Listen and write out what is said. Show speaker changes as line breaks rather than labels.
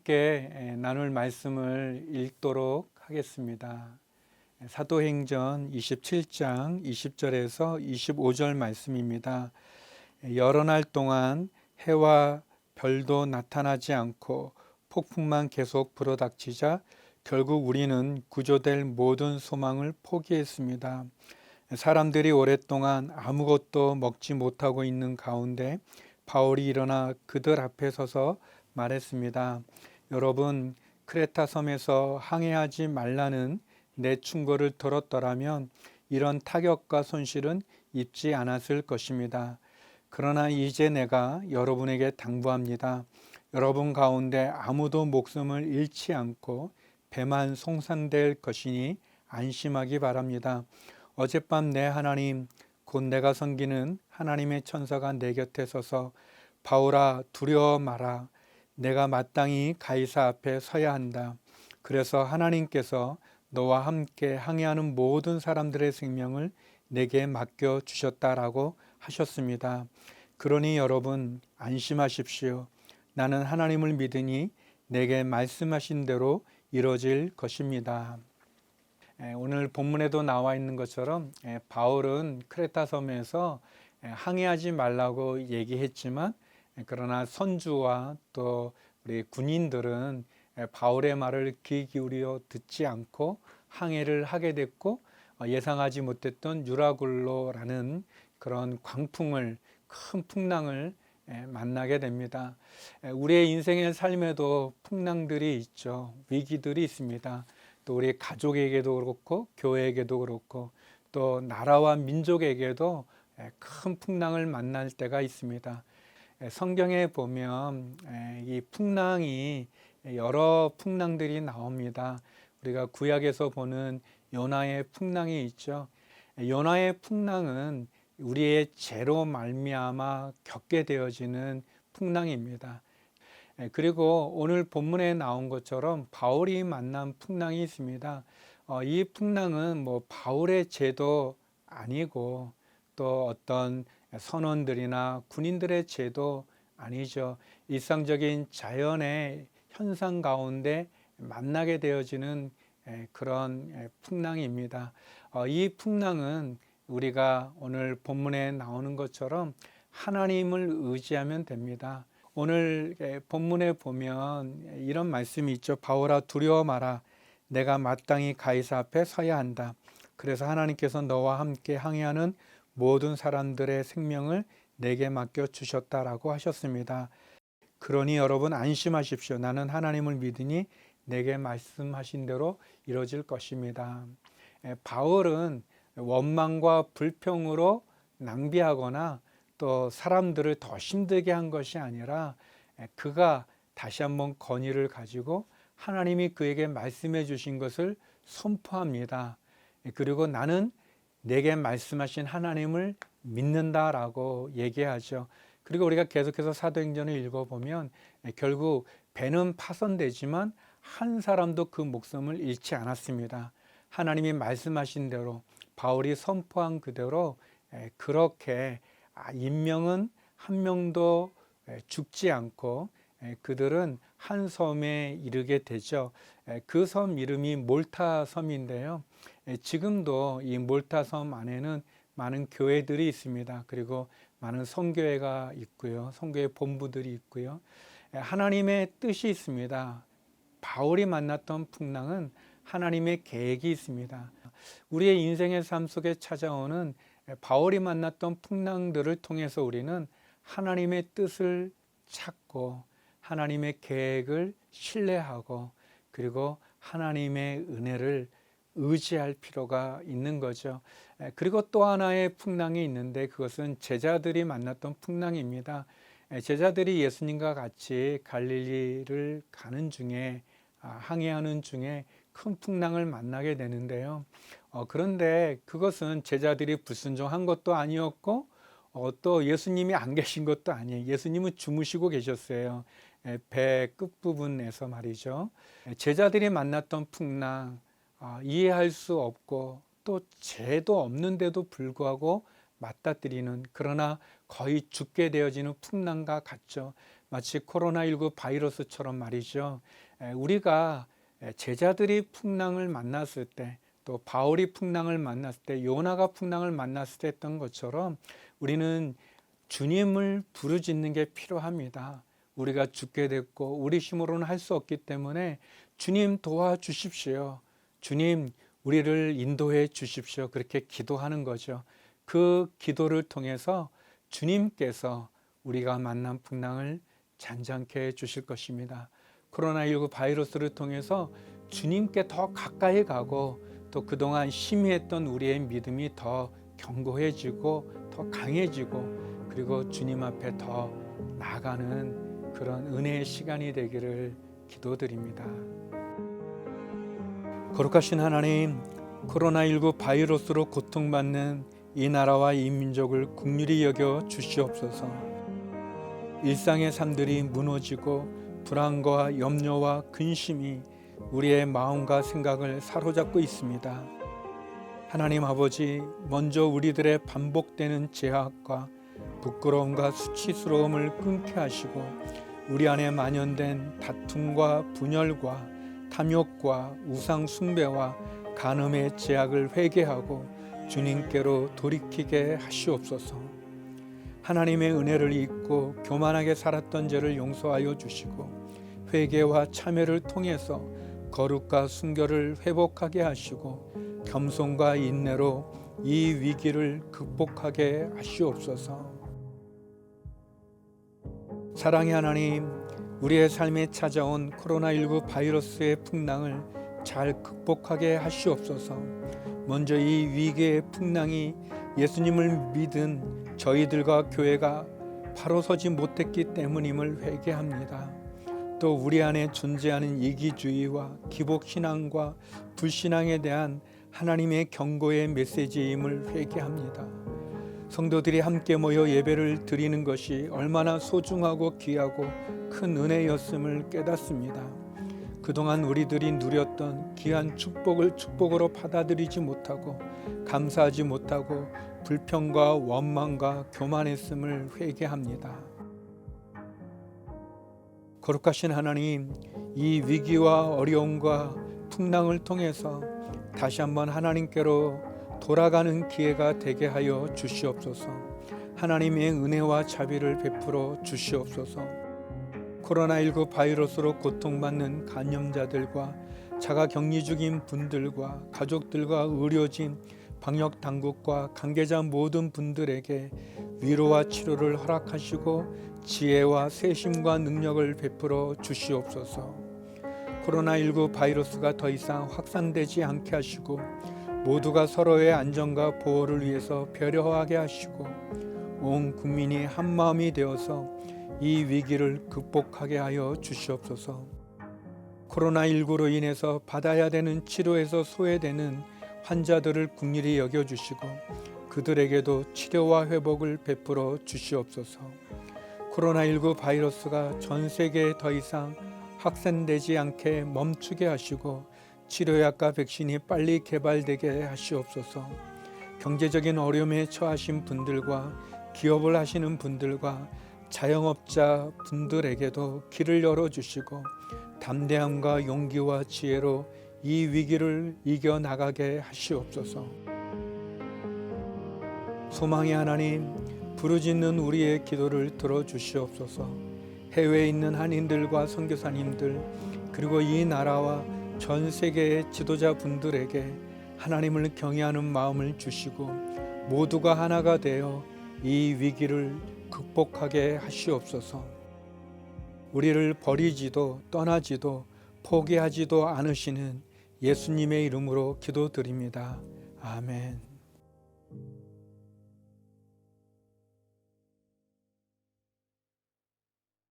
함께 나눌 말씀을 읽도록 하겠습니다. 사도행전 27장 20절에서 25절 말씀입니다. 여러 날 동안 해와 별도 나타나지 않고 폭풍만 계속 불어닥치자 결국 우리는 구조될 모든 소망을 포기했습니다. 사람들이 오랫동안 아무것도 먹지 못하고 있는 가운데 바울이 일어나 그들 앞에 서서 말했습니다. 여러분, 크레타 섬에서 항해하지 말라는 내 충고를 들었더라면 이런 타격과 손실은 입지 않았을 것입니다. 그러나 이제 내가 여러분에게 당부합니다. 여러분 가운데 아무도 목숨을 잃지 않고 배만 송산될 것이니 안심하기 바랍니다. 어젯밤 내 하나님, 곧 내가 섬기는 하나님의 천사가 내 곁에 서서 바울아, 두려워 마라. 내가 마땅히 가이사 앞에 서야 한다. 그래서 하나님께서 너와 함께 항해하는 모든 사람들의 생명을 내게 맡겨 주셨다라고 하셨습니다. 그러니 여러분 안심하십시오. 나는 하나님을 믿으니 내게 말씀하신 대로 이루어질 것입니다. 오늘 본문에도 나와 있는 것처럼 바울은 크레타 섬에서 항해하지 말라고 얘기했지만 그러나 선주와 또 우리 군인들은 바울의 말을 귀 기울여 듣지 않고 항해를 하게 됐고 예상하지 못했던 유라굴로라는 그런 광풍을 큰 풍랑을 만나게 됩니다. 우리의 인생의 삶에도 풍랑들이 있죠. 위기들이 있습니다. 또 우리 가족에게도 그렇고 교회에게도 그렇고 또 나라와 민족에게도 큰 풍랑을 만날 때가 있습니다. 성경에 보면 이 풍랑이 여러 풍랑들이 나옵니다. 우리가 구약에서 보는 요나의 풍랑이 있죠. 요나의 풍랑은 우리의 죄로 말미암아 겪게 되어지는 풍랑입니다. 그리고 오늘 본문에 나온 것처럼 바울이 만난 풍랑이 있습니다. 이 풍랑은 뭐 바울의 죄도 아니고 또 어떤 선원들이나 군인들의 죄도 아니죠. 일상적인 자연의 현상 가운데 만나게 되어지는 그런 풍랑입니다. 이 풍랑은 우리가 오늘 본문에 나오는 것처럼 하나님을 의지하면 됩니다. 오늘 본문에 보면 이런 말씀이 있죠. 바울아, 두려워 마라. 내가 마땅히 가이사 앞에 서야 한다. 그래서 하나님께서 너와 함께 항해하는 모든 사람들의 생명을 내게 맡겨 주셨다라고 하셨습니다. 그러니 여러분 안심하십시오. 나는 하나님을 믿으니 내게 말씀하신 대로 이루어질 것입니다. 바울은 원망과 불평으로 낭비하거나 또 사람들을 더 힘들게 한 것이 아니라 그가 다시 한번 건의를 가지고 하나님이 그에게 말씀해 주신 것을 선포합니다. 그리고 나는 내게 말씀하신 하나님을 믿는다라고 얘기하죠. 그리고 우리가 계속해서 사도행전을 읽어보면 결국 배는 파손되지만 한 사람도 그 목숨을 잃지 않았습니다. 하나님이 말씀하신 대로 바울이 선포한 그대로 그렇게 인명은 한 명도 죽지 않고 그들은 한 섬에 이르게 되죠. 그 섬 이름이 몰타 섬인데요. 지금도 이 몰타 섬 안에는 많은 교회들이 있습니다. 그리고 많은 선교회가 있고요. 선교회 본부들이 있고요. 하나님의 뜻이 있습니다. 바울이 만났던 풍랑은 하나님의 계획이 있습니다. 우리의 인생의 삶 속에 찾아오는 바울이 만났던 풍랑들을 통해서 우리는 하나님의 뜻을 찾고 하나님의 계획을 신뢰하고 그리고 하나님의 은혜를 의지할 필요가 있는 거죠. 그리고 또 하나의 풍랑이 있는데 그것은 제자들이 만났던 풍랑입니다. 제자들이 예수님과 같이 갈릴리를 가는 중에 항해하는 중에 큰 풍랑을 만나게 되는데요. 그런데 그것은 제자들이 불순종한 것도 아니었고 또 예수님이 안 계신 것도 아니에요. 예수님은 주무시고 계셨어요. 배 끝부분에서 말이죠. 제자들이 만났던 풍랑 이해할 수 없고 또 죄도 없는데도 불구하고 맞닥뜨리는 그러나 거의 죽게 되어지는 풍랑과 같죠. 마치 코로나19 바이러스처럼 말이죠. 우리가 제자들이 풍랑을 만났을 때, 또 바울이 풍랑을 만났을 때, 요나가 풍랑을 만났을 때 했던 것처럼 우리는 주님을 부르짖는 게 필요합니다. 우리가 죽게 됐고 우리 힘으로는 할 수 없기 때문에 주님 도와주십시오. 주님 우리를 인도해 주십시오. 그렇게 기도하는 거죠. 그 기도를 통해서 주님께서 우리가 만난 풍랑을 잔잔케 해 주실 것입니다. 코로나19 바이러스를 통해서 주님께 더 가까이 가고 또 그동안 희미했던 우리의 믿음이 더 견고해지고 더 강해지고 그리고 주님 앞에 더 나아가는 그런 은혜의 시간이 되기를 기도드립니다. 거룩하신 하나님, 코로나19 바이러스로 고통받는 이 나라와 이 민족을 긍휼히 여겨 주시옵소서. 일상의 삶들이 무너지고 불안과 염려와 근심이 우리의 마음과 생각을 사로잡고 있습니다. 하나님 아버지, 먼저 우리들의 반복되는 제약과 부끄러움과 수치스러움을 끊게 하시고 우리 안에 만연된 다툼과 분열과 탐욕과 우상 숭배와 간음의 제약을 회개하고 주님께로 돌이키게 하시옵소서. 하나님의 은혜를 잊고 교만하게 살았던 죄를 용서하여 주시고 회개와 참회를 통해서 거룩과 순결을 회복하게 하시고 겸손과 인내로 이 위기를 극복하게 하시옵소서. 사랑의 하나님, 우리의 삶에 찾아온 코로나19 바이러스의 풍랑을 잘 극복하게 하시옵소서. 먼저 이 위기의 풍랑이 예수님을 믿은 저희들과 교회가 바로 서지 못했기 때문임을 회개합니다. 또 우리 안에 존재하는 이기주의와 기복신앙과 불신앙에 대한 하나님의 경고의 메시지임을 회개합니다. 성도들이 함께 모여 예배를 드리는 것이 얼마나 소중하고 귀하고 큰 은혜였음을 깨닫습니다. 그동안 우리들이 누렸던 귀한 축복을 축복으로 받아들이지 못하고 감사하지 못하고 불평과 원망과 교만했음을 회개합니다. 거룩하신 하나님, 이 위기와 어려움과 풍랑을 통해서 다시 한번 하나님께로 돌아가는 기회가 되게 하여 주시옵소서. 하나님의 은혜와 자비를 베풀어 주시옵소서. 코로나19 바이러스로 고통받는 간염자들과 자가격리 중인 분들과 가족들과 의료진, 방역당국과 관계자 모든 분들에게 위로와 치료를 허락하시고 지혜와 세심과 능력을 베풀어 주시옵소서. 코로나19 바이러스가 더 이상 확산되지 않게 하시고 모두가 서로의 안전과 보호를 위해서 배려하게 하시고 온 국민이 한마음이 되어서 이 위기를 극복하게 하여 주시옵소서. 코로나19로 인해서 받아야 되는 치료에서 소외되는 환자들을 긍휼히 여겨주시고 그들에게도 치료와 회복을 베풀어 주시옵소서. 코로나19 바이러스가 전 세계에 더 이상 확산되지 않게 멈추게 하시고 치료약과 백신이 빨리 개발되게 하시옵소서. 경제적인 어려움에 처하신 분들과 기업을 하시는 분들과 자영업자 분들에게도 길을 열어주시고 담대함과 용기와 지혜로 이 위기를 이겨나가게 하시옵소서. 소망의 하나님, 부르짖는 우리의 기도를 들어주시옵소서. 해외에 있는 한인들과 선교사님들 그리고 이 나라와 전 세계의 지도자분들에게 하나님을 경외하는 마음을 주시고 모두가 하나가 되어 이 위기를 극복하게 하시옵소서. 우리를 버리지도 떠나지도 포기하지도 않으시는 예수님의 이름으로 기도드립니다. 아멘.